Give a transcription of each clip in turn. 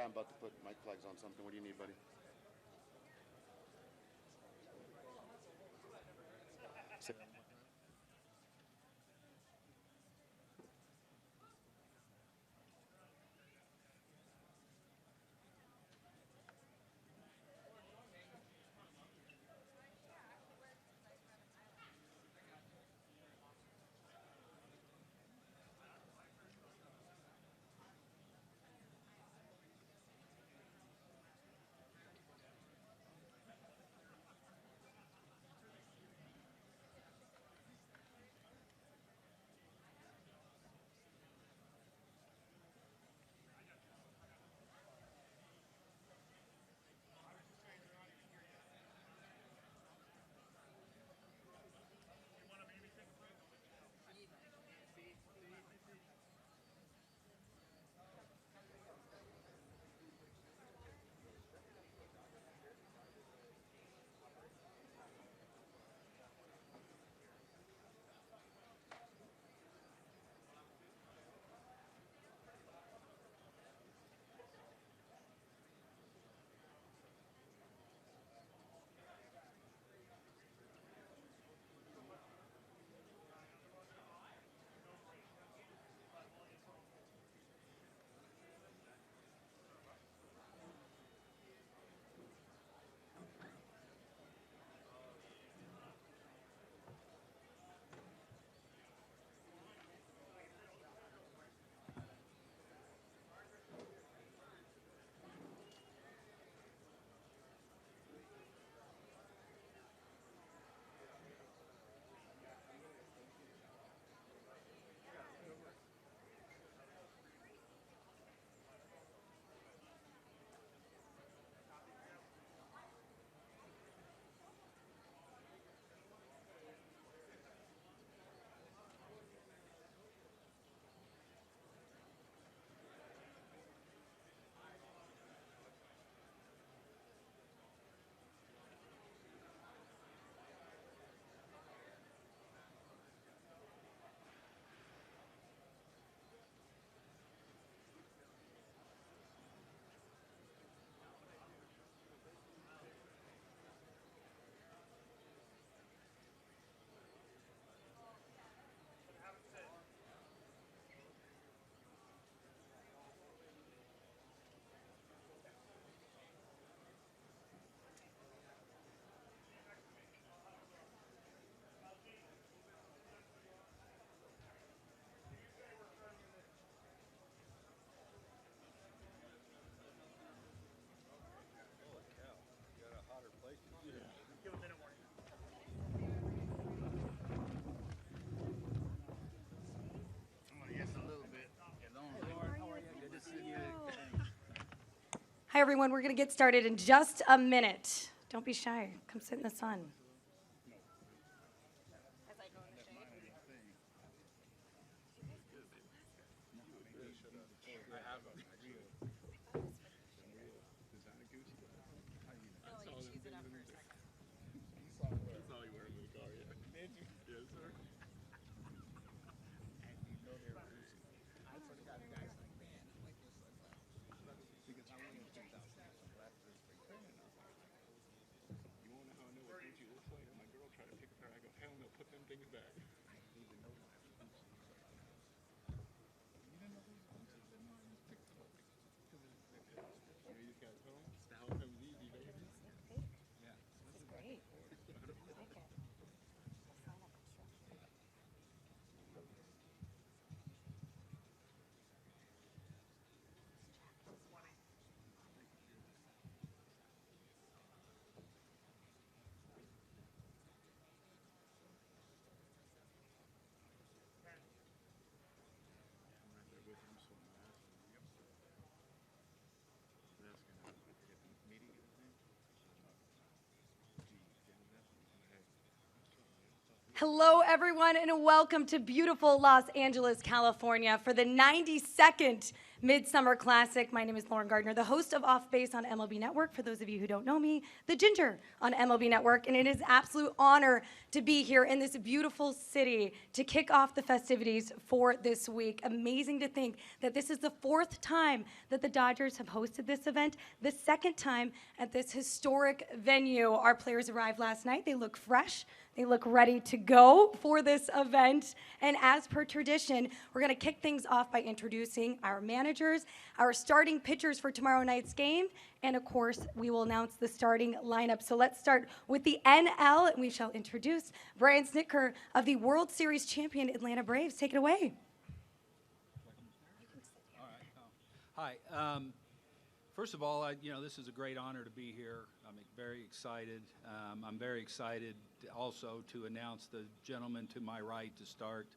Yeah, I'm about to put mic flags on something. What do you need, buddy? Say- Hi, everyone. We're going to get started in just a minute. Don't be shy. Come sit in the sun. Hello, everyone, and welcome to beautiful Los Angeles, California for the 92nd Midsummer Classic. My name is Lauren Gardner, the host of Off Base on MLB Network. For those of you who don't know me, the Ginger on MLB Network. And it is an absolute honor to be here in this beautiful city to kick off the festivities for this week. Amazing to think that this is the 4th time that the Dodgers have hosted this event, the 2nd time at this historic venue. Our players arrived last night. They look fresh. They look ready to go for this event. And as per tradition, we're going to kick things off by introducing our managers, our starting pitchers for tomorrow night's game, and of course, we will announce the starting lineup. So let's start with the NL, and we shall introduce Brian Snitker of the World Series champion Atlanta Braves. Take it away. All right. Hi. First of all, this is a great honor to be here. I'm very excited. I'm very excited also to announce the gentleman to my right to start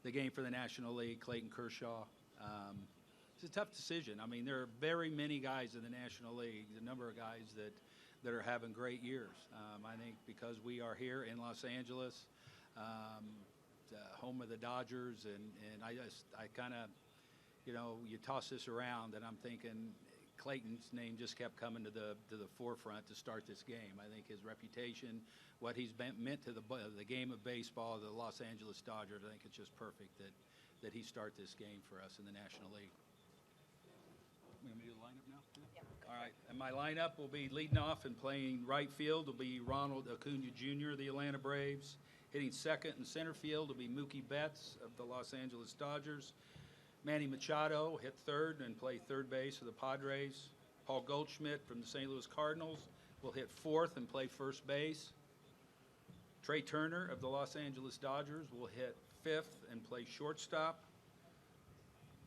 the game for the National League, Clayton Kershaw. It's a tough decision. I mean, there are very many guys in the National League, the number of guys that are having great years. I think because we are here in Los Angeles, the home of the Dodgers, and I kind of, you toss this around, and I'm thinking Clayton's name just kept coming to the forefront to start this game. I think his reputation, what he's meant to the game of baseball, the Los Angeles Dodgers, I think it's just perfect that he start this game for us in the National League. We're going to do the lineup now? Yeah. All right. And my lineup will be leading off and playing right field will be Ronald Acuna Jr. of the Atlanta Braves. Hitting second and center field will be Mookie Betts of the Los Angeles Dodgers. Manny Machado hit third and play third base for the Padres. Paul Goldschmidt from the St. Louis Cardinals will hit fourth and play first base. Trey Turner of the Los Angeles Dodgers will hit fifth and play shortstop.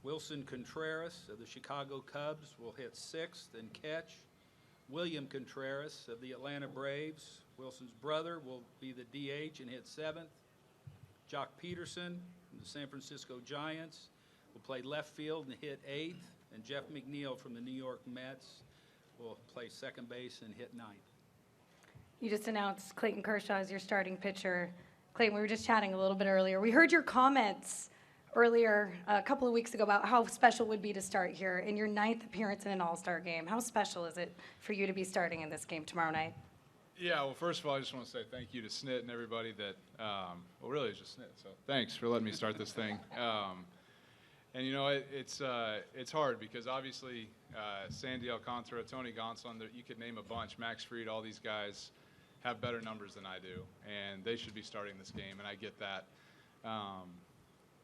Wilson Contreras of the Chicago Cubs will hit sixth and catch. William Contreras of the Atlanta Braves, Wilson's brother, will be the DH and hit seventh. Jock Peterson from the San Francisco Giants will play left field and hit eighth, and Jeff McNeil from the New York Mets will play second base and hit ninth. You just announced Clayton Kershaw as your starting pitcher. Clayton, we were just chatting a little bit earlier. We heard your comments earlier a couple of weeks ago about how special it would be to start here in your 9th appearance in an all-star game. How special is it for you to be starting in this game tomorrow night? Yeah, well, first of all, I just want to say thank you to Snit and everybody that, well, really, it's just Snit, so thanks for letting me start this thing. And it's hard because obviously Sandy Alcantara, Tony Gonsolin, you could name a bunch, Max Fried, all these guys have better numbers than I do, and they should be starting this game, and I get that.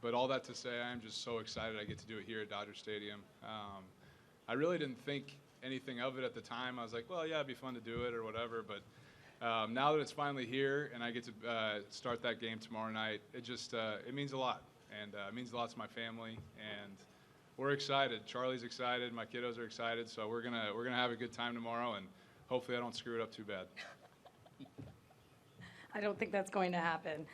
But all that to say, I am just so excited I get to do it here at Dodger Stadium. I really didn't think anything of it at the time. I was like, well, yeah, it'd be fun to do it or whatever, but now that it's finally here and I get to start that game tomorrow night, it means a lot. And it means a lot to my family, and we're excited. Charlie's excited, my kiddos are excited, so we're gonna have a good time tomorrow, and hopefully I don't screw it up too bad. I don't think that's going to happen.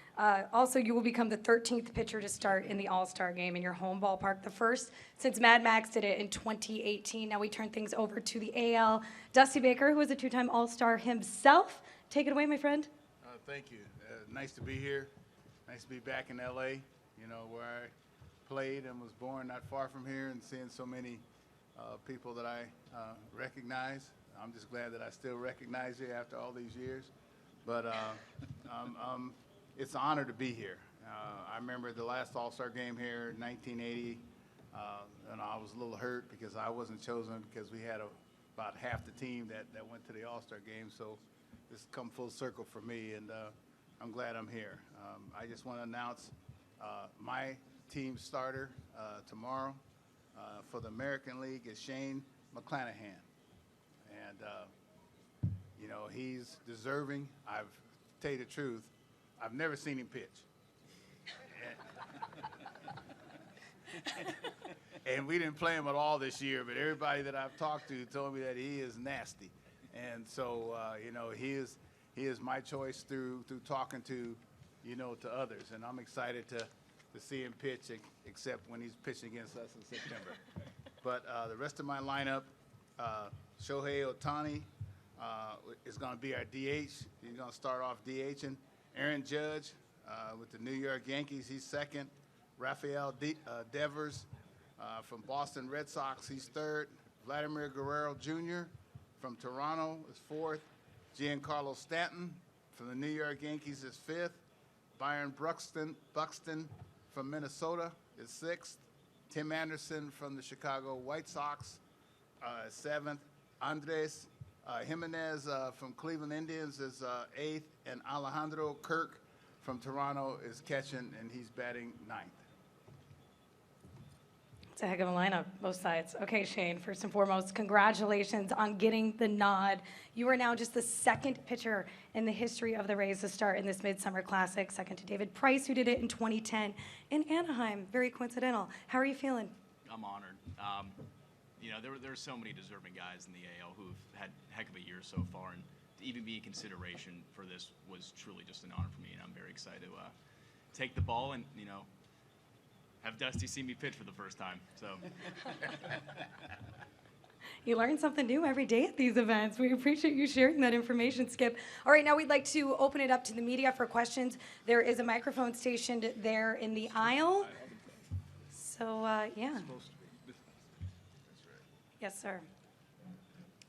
Also, you will become the 13th pitcher to start in the All-Star game in your home ballpark, the first since Mad Max did it in 2018. Now we turn things over to the AL. Dusty Baker, who is a 2-time All-Star himself. Take it away, my friend. Thank you. Nice to be here. Nice to be back in L.A., where I played and was born not far from here, and seeing so many people that I recognize. I'm just glad that I still recognize you after all these years. But it's an honor to be here. I remember the last All-Star game here in 1980, and I was a little hurt because I wasn't chosen because we had about half the team that went to the All-Star game. So this has come full circle for me, and I'm glad I'm here. I just want to announce my team starter tomorrow for the American League is Shane McClanahan. And, he's deserving. Tell you the truth, I've never seen him pitch. And we didn't play him at all this year, but everybody that I've talked to told me that he is nasty. And so, he is my choice through talking to, to others. And I'm excited to see him pitch, except when he's pitching against us in September. But the rest of my lineup, Shohei Ohtani is going to be our DH. He's going to start off DHing. Aaron Judge with the New York Yankees, he's second. Rafael Devers From Boston Red Sox, he's third. Vladimir Guerrero Jr. from Toronto is fourth. Giancarlo Stanton from the New York Yankees is fifth. Byron Buxton from Minnesota is sixth. Tim Anderson from the Chicago White Sox is seventh. Andres Jimenez from Cleveland Indians is eighth. And Alejandro Kirk from Toronto is catching, and he's batting ninth. It's a heck of a lineup, both sides. Okay, Shane, first and foremost, congratulations on getting the nod. You are now just the second pitcher in the history of the Rays to start in this Midsummer Classic, second to David Price, who did it in 2010 in Anaheim. Very coincidental. How are you feeling? I'm honored. There are so many deserving guys in the AL who've had a heck of a year so far, and to even be in consideration for this was truly just an honor for me, and I'm very excited to take the ball and, have Dusty see me pitch for the first time. So You learn something new every day at these events. We appreciate you sharing that information, Skip. All right, now we'd like to open it up to the media for questions. There is a microphone stationed there in the aisle. So, yeah. Yes, sir.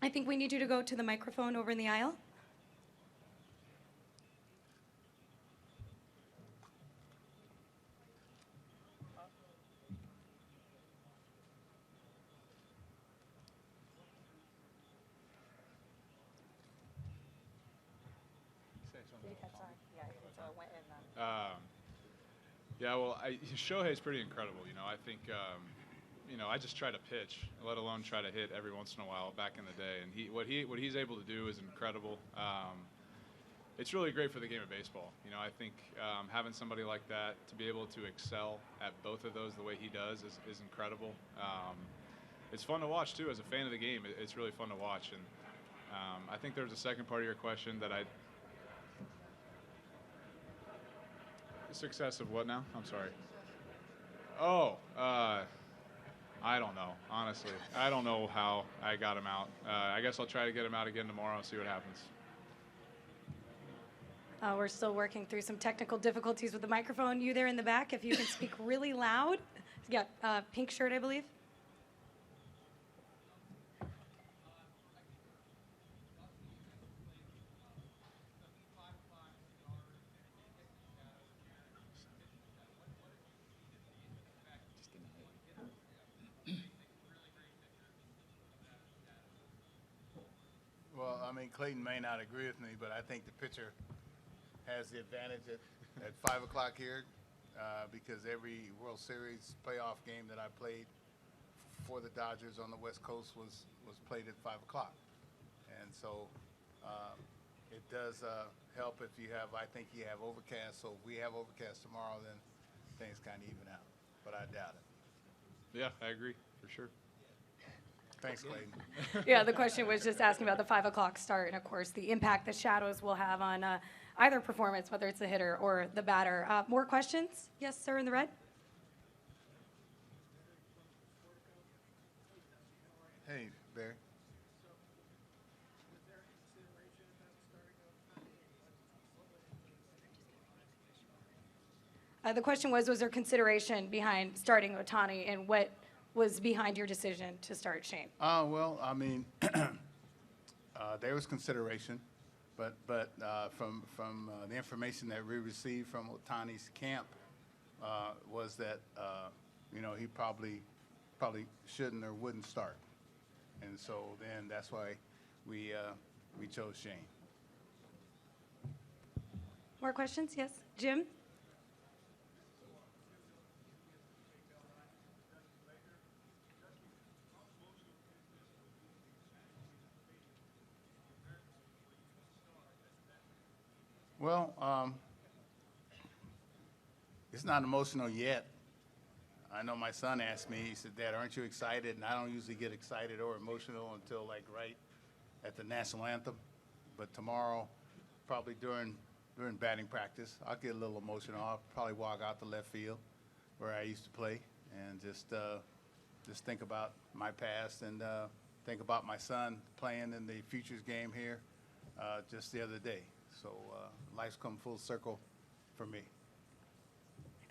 I think we need you to go to the microphone over in the aisle. Yeah, well, Shohei's pretty incredible. I think, I just try to pitch, let alone try to hit every once in a while back in the day. And what he's able to do is incredible. It's really great for the game of baseball. I think having somebody like that to be able to excel at both of those the way he does is incredible. It's fun to watch, too. As a fan of the game, it's really fun to watch. And I think there was a second part of your question that success of what now? I'm sorry. Oh, I don't know, honestly. I don't know how I got him out. I guess I'll try to get him out again tomorrow and see what happens. We're still working through some technical difficulties with the microphone. You there in the back, if you can speak really loud. Yeah, pink shirt, I believe. Well, Clayton may not agree with me, but I think the pitcher has the advantage at 5 o'clock here because every World Series playoff game that I played for the Dodgers on the West Coast was played at 5 o'clock. And so it does help if I think you have overcast. So if we have overcast tomorrow, then things kind of even out. But I doubt it. Yeah, I agree, for sure. Thanks, Clayton. Yeah, the question was just asking about the 5 o'clock start and, of course, the impact the shadows will have on either performance, whether it's the hitter or the batter. More questions? Yes, sir, in the red. Hey, Barry. The question was there consideration behind starting Ohtani, and what was behind your decision to start Shane? Well, there was consideration, but from the information that we received from Ohtani's camp was that he probably shouldn't or wouldn't start, and so then that's why we chose Shane. More questions? Yes, Jim. Well, it's not emotional yet. I know my son asked me, he said, "Dad, aren't you excited?" And I don't usually get excited or emotional until right at the national anthem. But tomorrow, probably during batting practice, I'll get a little emotional. I'll probably walk out to left field where I used to play and just think about my past and think about my son playing in the Futures game here just the other day. So life's come full circle for me.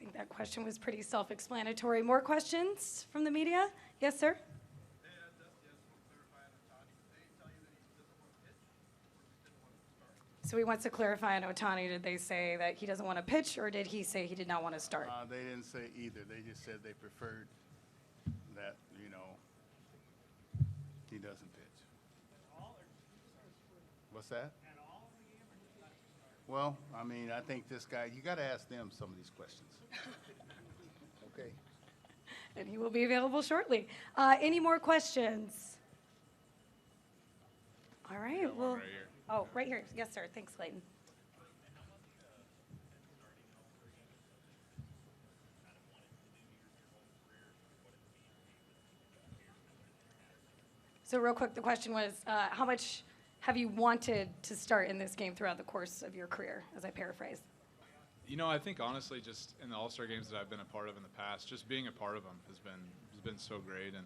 think that question was pretty self-explanatory. More questions from the media? Yes, sir? So he wants to clarify on Ohtani. Did they say that he doesn't want to pitch, or did he say he did not want to start? They didn't say either. They just said they preferred that, he doesn't pitch. What's that? Well, I mean, I think this guy, you got to ask them some of these questions. Okay. And he will be available shortly. Any more questions? All right. Well, right here. oh, right here. Yes, sir. Thanks, Clayton. So real quick, the question was, how much have you wanted to start in this game throughout the course of your career, as I paraphrase? I think honestly, just in the All-Star games that I've been a part of in the past, just being a part of them has been so great. And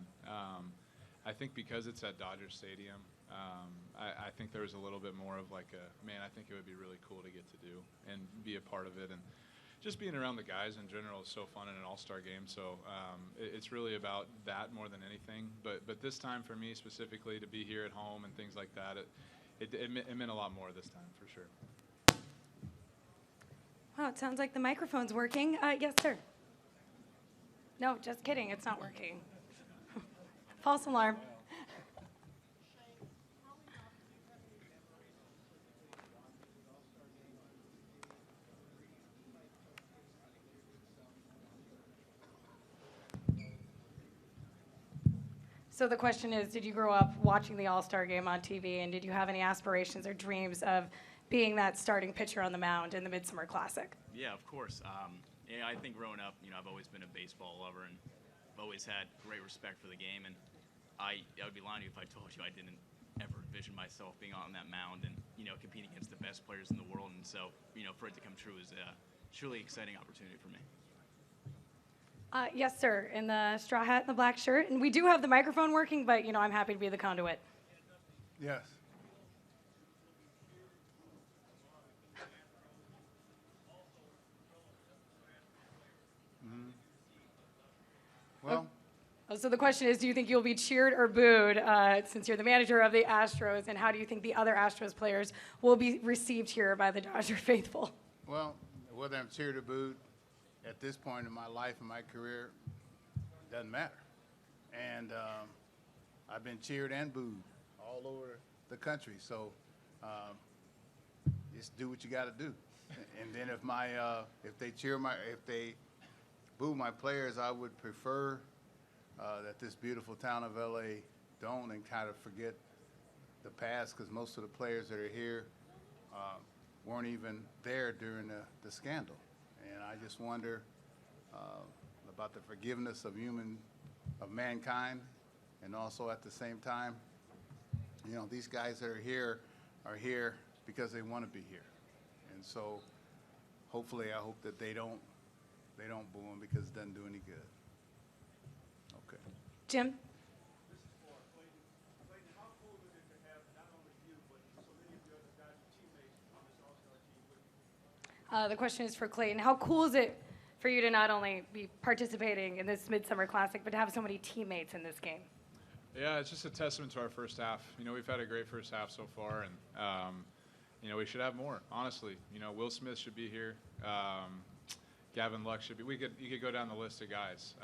I think because it's at Dodger Stadium, I think there was a little bit more of like I think it would be really cool to get to do and be a part of it. And just being around the guys in general is so fun in an All-Star game. So it's really about that more than anything. But this time for me specifically, to be here at home and things like that, it meant a lot more this time for sure. Wow, it sounds like the microphone's working. Yes, sir. No, just kidding. It's not working. False alarm. So the question is, did you grow up watching the All-Star Game on TV, and did you have any aspirations or dreams of being that starting pitcher on the mound in the Midsummer Classic? Yeah, of course. I think growing up, I've always been a baseball lover and I've always had great respect for the game. And I would be lying to you if I told you I didn't ever envision myself being on that mound and, competing against the best players in the world. And so, for it to come true is a truly exciting opportunity for me. Yes, sir, in the straw hat and the black shirt. And we do have the microphone working, but, I'm happy to be the conduit. Yes. Well, So the question is, do you think you'll be cheered or booed since you're the manager of the Astros, and how do you think the other Astros players will be received here by the Dodger faithful? whether I'm cheered or booed, at this point in my life and my career, doesn't matter. And I've been cheered and booed all over the country. So just do what you got to do. And then if they boo my players, I would prefer that this beautiful town of LA don't and kind of forget the past, because most of the players that are here weren't even there during the scandal. And I just wonder about the forgiveness of mankind, and also at the same time, these guys that are here because they want to be here. And so hopefully I hope that they don't boo them, because it doesn't do any good. Okay. Jim? This is for Clayton. Clayton, how cool is it to have not only you, but so many of your other guys and teammates on this All-Star team with you? The question is for Clayton. How cool is it for you to not only be participating in this Midsummer Classic, but to have so many teammates in this game? Yeah, it's just a testament to our first half. We've had a great first half so far, and we should have more. Honestly, Will Smith should be here. Gavin Luck should be. You could go down the list of guys.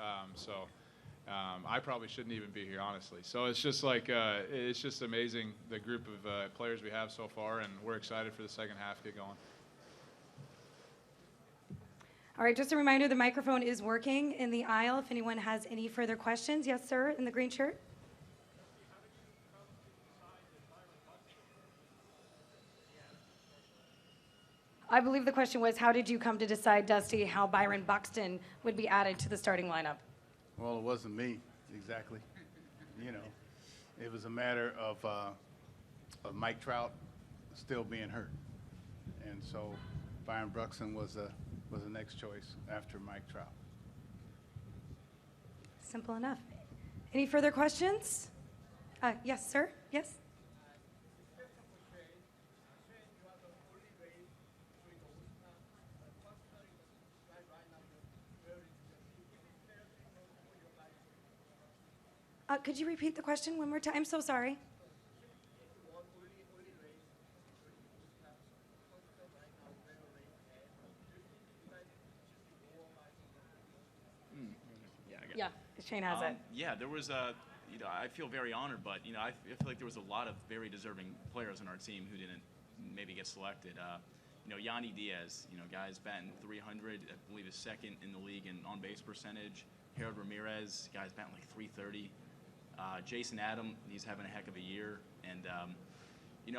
I probably shouldn't even be here, honestly. So it's just it's just amazing, the group of players we have so far, and we're excited for the second half to get going. All right, just a reminder, the microphone is working in the aisle if anyone has any further questions. Yes, sir, in the green shirt. I believe the question was, how did you come to decide, Dusty, how Byron Buxton would be added to the starting lineup? Well, it wasn't me, exactly. It was a matter of Mike Trout still being hurt. And so Byron Buxton was the next choice after Mike Trout. Simple enough. Any further questions? Yes, sir. Yes? Could you repeat the question one more time? I'm so sorry. Yeah, Shane has it. Yeah, there was a, I feel very honored, but, I feel like there was a lot of very deserving players on our team who didn't maybe get selected. Yanni Diaz, guy's batting 300, I believe is second in the league in on-base percentage. Harold Ramirez, guy's batting like 330. Jason Adam, he's having a heck of a year. And,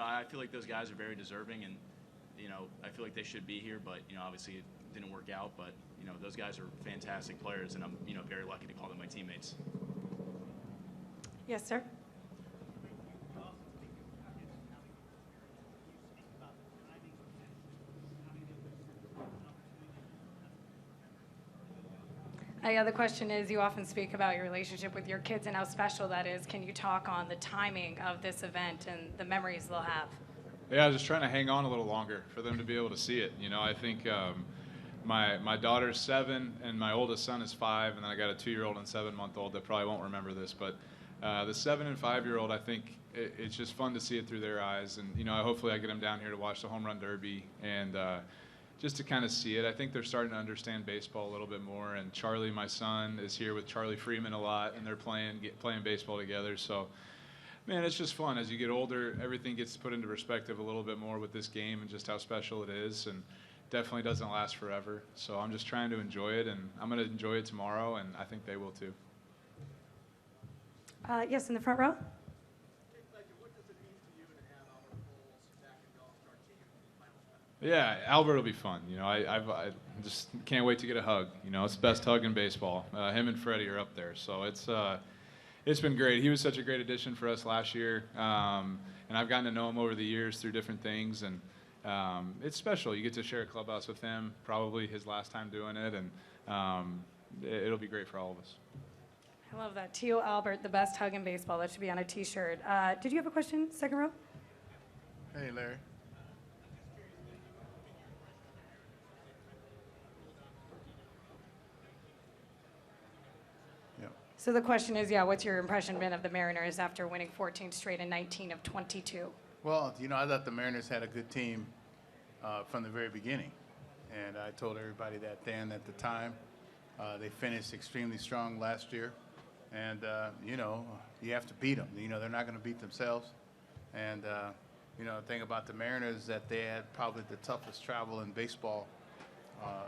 I feel like those guys are very deserving, and, I feel like they should be here, but, obviously it didn't work out. But, those guys are fantastic players, and I'm, very lucky to call them my teammates. Yes, sir. Yeah, the question is, you often speak about your relationship with your kids and how special that is. Can you talk on the timing of this event and the memories they'll have? Yeah, I was just trying to hang on a little longer for them to be able to see it. I think my daughter's 7 and my oldest son is 5, and then I got a 2-year-old and 7-month-old that probably won't remember this. But the 7 and 5-year-old, I think it's just fun to see it through their eyes. And, hopefully I get them down here to watch the Home Run Derby and just to kind of see it. I think they're starting to understand baseball a little bit more. And Charlie, my son, is here with Charlie Freeman a lot, and they're playing baseball together. So, man, it's just fun. As you get older, everything gets put into perspective a little bit more with this game and just how special it is. And definitely doesn't last forever. So I'm just trying to enjoy it, and I'm going to enjoy it tomorrow, and I think they will too. Yes, in the front row. Yeah, Albert will be fun. I just can't wait to get a hug. It's the best hug in baseball. Him and Freddie are up there, so it's been great. He was such a great addition for us last year, and I've gotten to know him over the years through different things, and it's special. You get to share a clubhouse with him, probably his last time doing it, and it'll be great for all of us. I love that. Tio Albert, the best hug in baseball. That should be on a T-shirt. Did you have a question, second row? Hey, Larry. So the question is, what's your impression been of the Mariners after winning 14 straight and 19 of 22? Well, I thought the Mariners had a good team from the very beginning. And I told everybody that then at the time. They finished extremely strong last year. And, you have to beat them. They're not going to beat themselves. And, the thing about the Mariners is that they had probably the toughest travel in baseball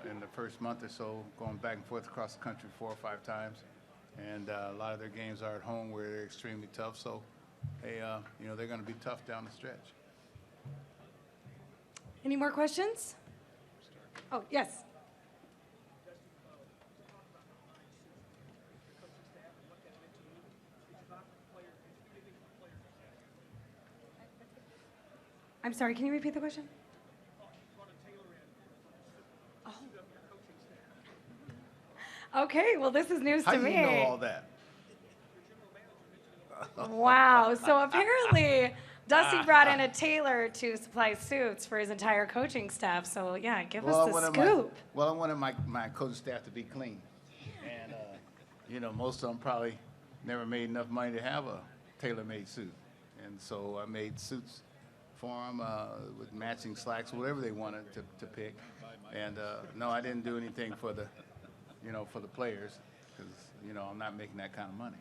in the first month or so, going back and forth across the country 4 or 5 times. And a lot of their games are at home where they're extremely tough. So, they're going to be tough down the stretch. Any more questions? Oh, yes. I'm sorry, can you repeat the question? Okay, well, this is news How to do me. you know all that? Wow. So apparently, Dusty brought in a tailor to supply suits for his entire coaching staff. So, yeah, give us the scoop. I wanted my coaching staff to be clean. And, most of them probably never made enough money to have a tailor-made suit. And so I made suits for them with matching slacks, whatever they wanted to pick. And, no, I didn't do anything for the players, because, I'm not making that kind of money.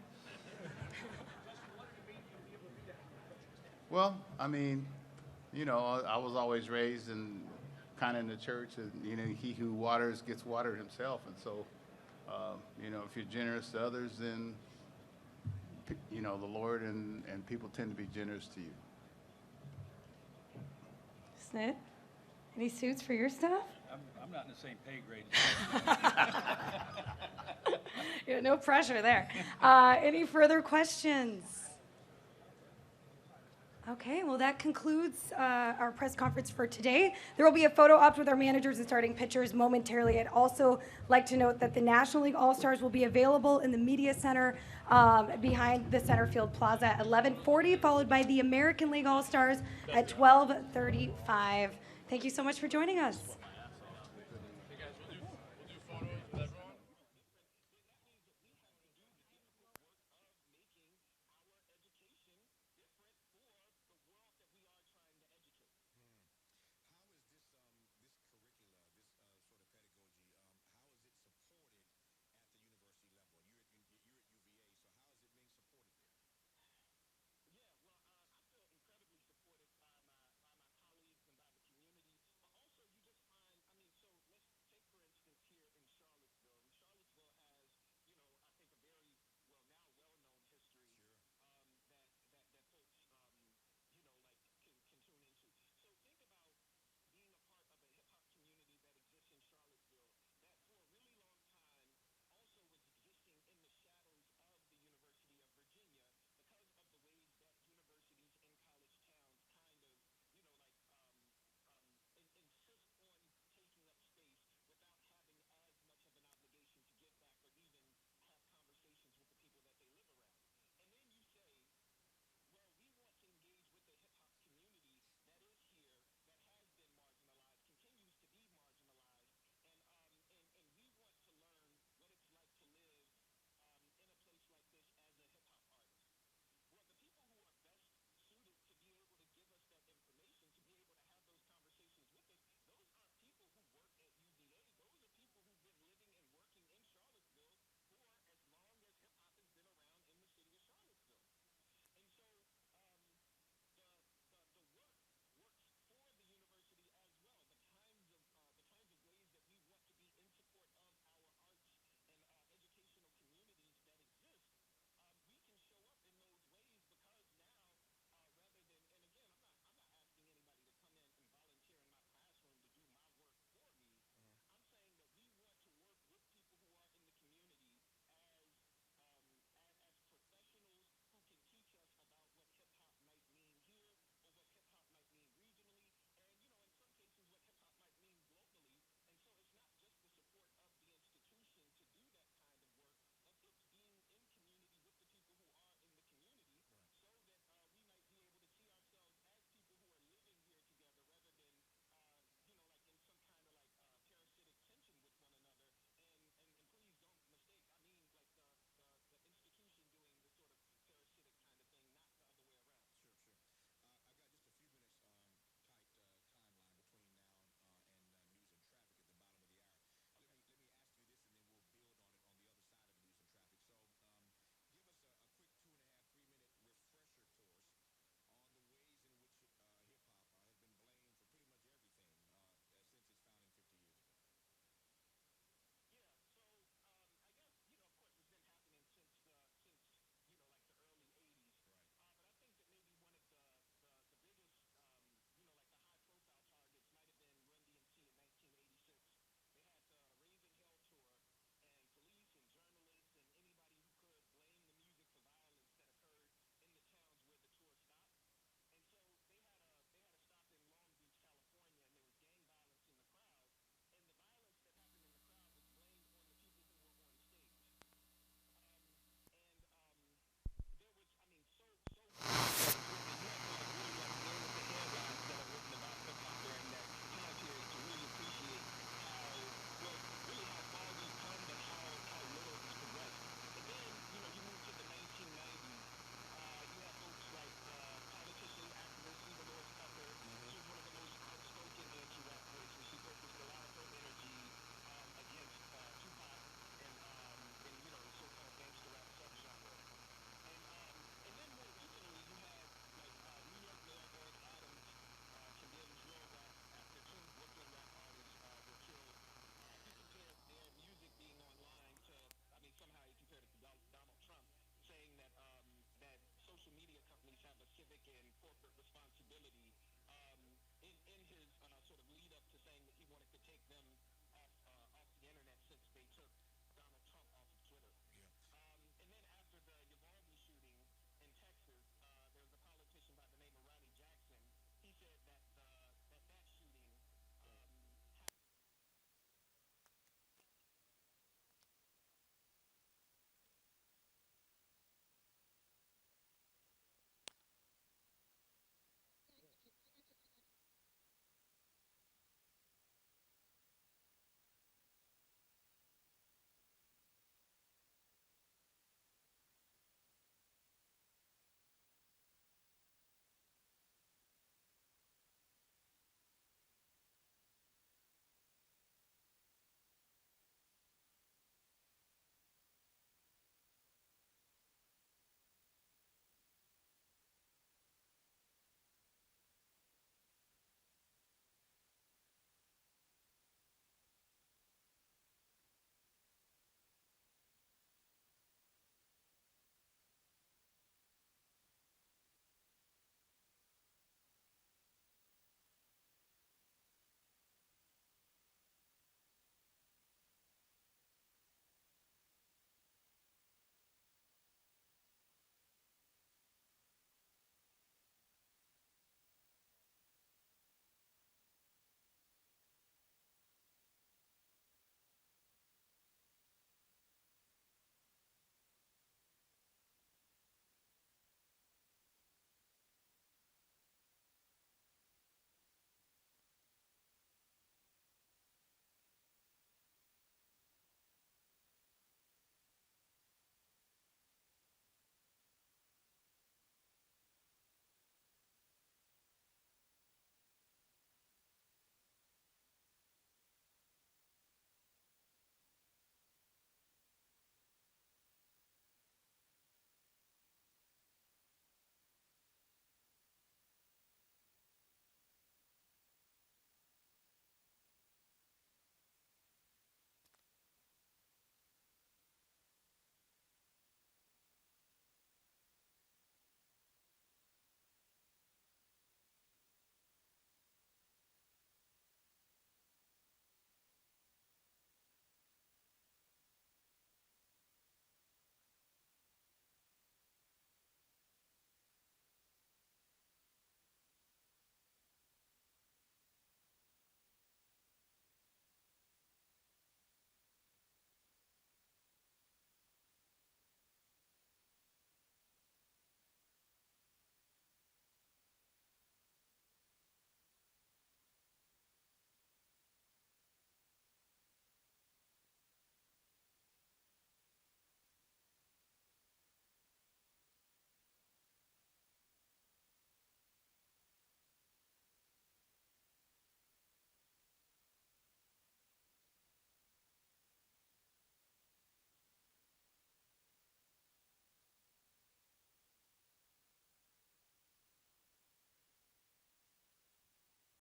Well, I mean, I was always raised in kind of in the church, and, he who waters gets watered himself. And so, if you're generous to others, then, the Lord and people tend to be generous to you. Snit, any suits for your staff? I'm not in the same pay grade. Yeah, no pressure there. Any further questions? Okay, well, that concludes our press conference for today. There will be a photo op with our managers and starting pitchers momentarily. I'd also like to note that the National League All-Stars will be available in the Media Center behind the center field plaza at 11:40, followed by the American League All-Stars at 12:35. Thank you so much for joining us.